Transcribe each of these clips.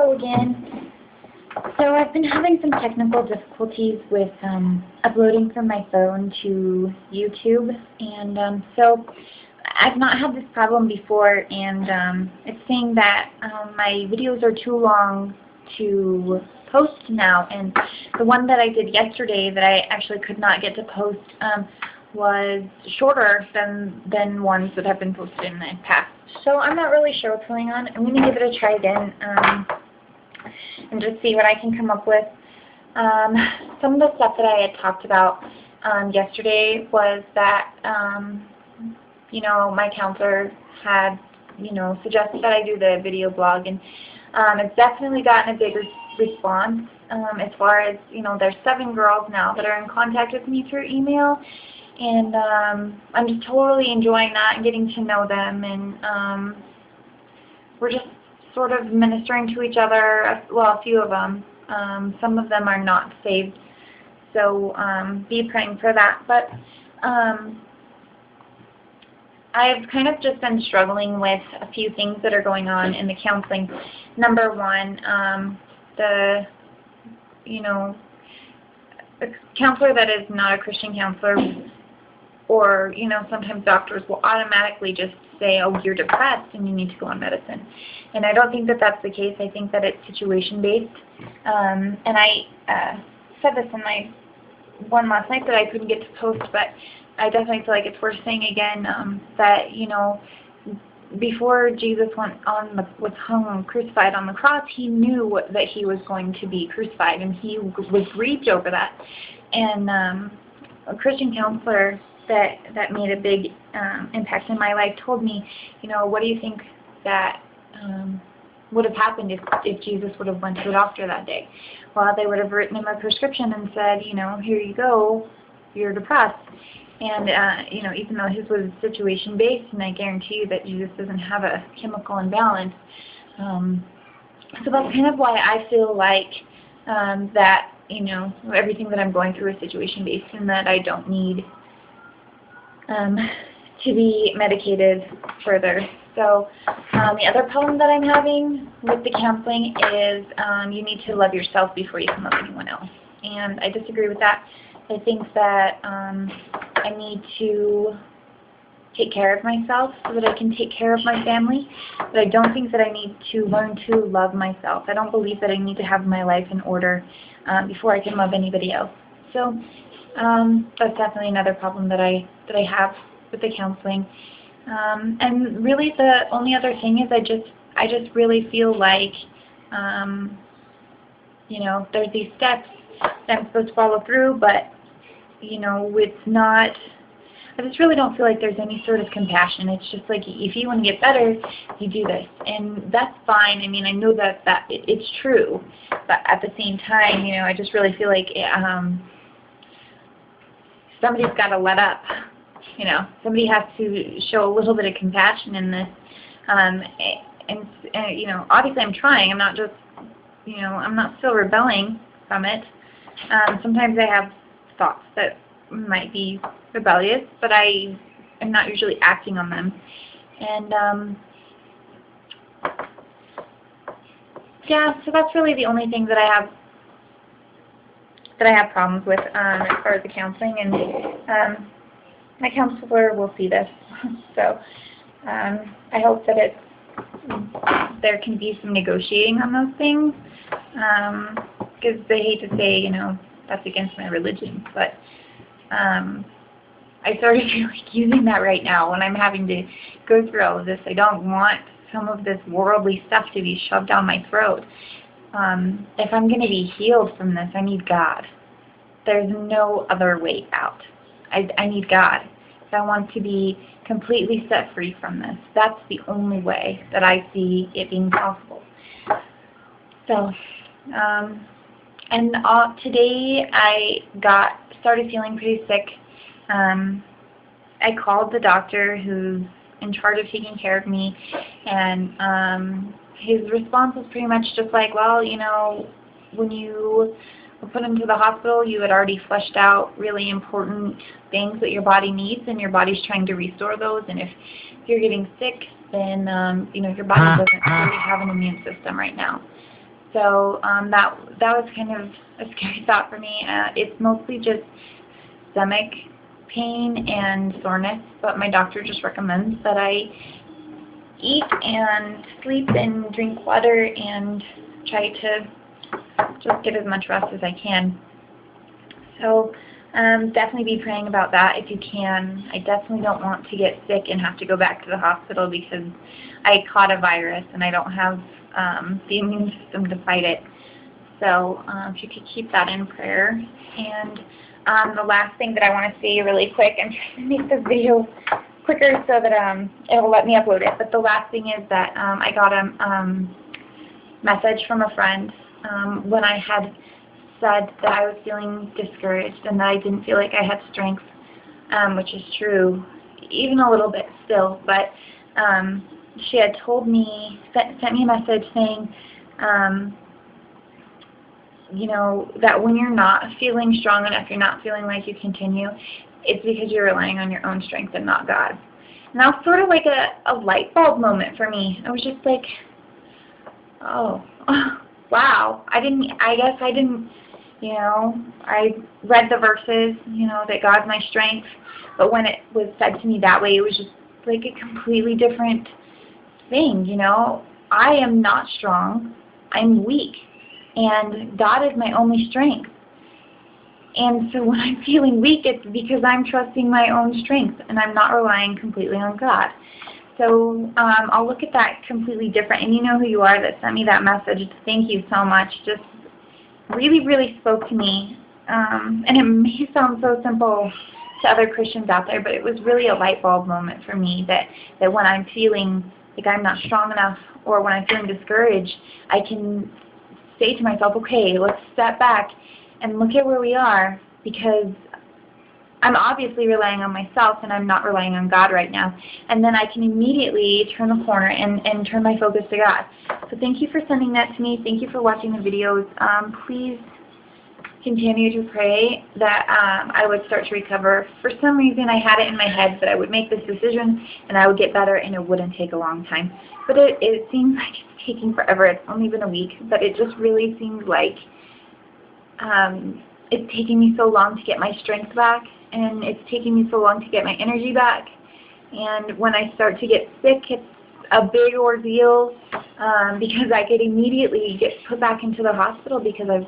Hello again. So I've been having some technical difficulties with uploading from my phone to YouTube, and so I've not had this problem before, and it's saying that my videos are too long to post now, and the one that I did yesterday that I actually could not get to post was shorter than ones that have been posted in the past. So I'm not really sure what's going on. I'm going to give it a try again and just see what I can come up with. Some of the stuff that I had talked about yesterday was that, my counselor had, suggested that I do the video blog, and it's definitely gotten a bigger response as far as, there's 7 girls now that are in contact with me through email. And I'm just totally enjoying that and getting to know them, and we're just sort of ministering to each other. Well, a few of them. Some of them are not saved, so be praying for that. But I've kind of just been struggling with a few things that are going on in the counseling. Number one, the counselor that is not a Christian counselor, or, sometimes doctors will automatically just say, oh, you're depressed and you need to go on medicine. And I don't think that that's the case. I think that it's situation-based. And I said this in my one last night that I couldn't get to post, but I definitely feel like it's worth saying again that, before Jesus was hung crucified on the cross, he knew that he was going to be crucified, and he was grieved over that. And a Christian counselor that made a big impact in my life told me, what do you think that would have happened if Jesus would have went to the doctor that day? Well, they would have written him a prescription and said, here you go, you're depressed. And, even though his was situation-based, and I guarantee you that Jesus doesn't have a chemical imbalance, so that's kind of why I feel like that, everything that I'm going through is situation-based, and that I don't need to be medicated further. So the other problem that I'm having with the counseling is you need to love yourself before you can love anyone else. And I disagree with that. I think that I need to take care of myself so that I can take care of my family, but I don't think that I need to learn to love myself. I don't believe that I need to have my life in order before I can love anybody else. So that's definitely another problem that I have with the counseling. And really the only other thing is I just really feel like there's these steps that I'm supposed to follow through, but it's not. I just really don't feel like there's any sort of compassion. It's just like, if you want to get better, you do this, and that's fine. I mean, I know that it's true, but at the same time, I just really feel like somebody's got to let up. Somebody has to show a little bit of compassion in this, and obviously I'm trying. I'm not just, I'm not still rebelling from it. Sometimes I have thoughts that might be rebellious, but I am not usually acting on them. And yeah, so that's really the only thing that I have problems with as far as the counseling, and my counselor will see this. So I hope that there can be some negotiating on those things, because they hate to say, that's against my religion, but I sort of feel like using that right now when I'm having to go through all of this. I don't want some of this worldly stuff to be shoved down my throat. If I'm going to be healed from this, I need God. There's no other way out. I need God. If I want to be completely set free from this, that's the only way that I see it being possible. So, and today I started feeling pretty sick. I called the doctor who's in charge of taking care of me, and his response was pretty much just like, well, when you were put into the hospital, you had already fleshed out really important things that your body needs, and your body's trying to restore those. And if you're getting sick, then your body doesn't really have an immune system right now. So that was kind of a scary thought for me. It's mostly just stomach pain and soreness, but my doctor just recommends that I eat and sleep and drink water and try to just get as much rest as I can. So definitely be praying about that if you can. I definitely don't want to get sick and have to go back to the hospital because I caught a virus and I don't have the immune system to fight it. So if you could keep that in prayer. And the last thing that I want to say really quick, I'm trying to make this video quicker so that it'll let me upload it. But the last thing is that I got a message from a friend when I had said that I was feeling discouraged and that I didn't feel like I had strength, which is true, even a little bit still. But she had told me, sent me a message saying, you know, that when you're not feeling strong enough, you're not feeling like you continue, it's because you're relying on your own strength and not God. And that was sort of like a light bulb moment for me. I was just like, oh, wow. I guess I didn't, you know, I read the verses, you know, that God's my strength, but when it was said to me that way, it was just like a completely different thing, you know. I am not strong. I'm weak. And God is my only strength. And so when I'm feeling weak, it's because I'm trusting my own strength and I'm not relying completely on God. So I'll look at that completely different. And you know who you are that sent me that message. Thank you so much. Just really, really spoke to me. And it may sound so simple to other Christians out there, but it was really a light bulb moment for me that when I'm feeling like I'm not strong enough or when I'm feeling discouraged, I can say to myself, okay, let's step back and look at where we are, because I'm obviously relying on myself and I'm not relying on God right now. And then I can immediately turn the corner and turn my focus to God. So thank you for sending that to me. Thank you for watching the videos. Please continue to pray that I would start to recover. For some reason, I had it in my head that I would make this decision and I would get better and it wouldn't take a long time. But it seems like it's taking forever. It's only been a week, but it just really seems like it's taking me so long to get my strength back, and it's taking me so long to get my energy back. And when I start to get sick, it's a big ordeal because I could immediately get put back into the hospital because I've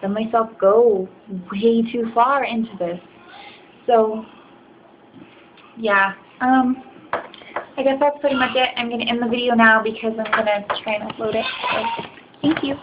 let myself go way too far into this. So, yeah, I guess that's pretty much it. I'm going to end the video now because I'm going to try and upload it. So, thank you.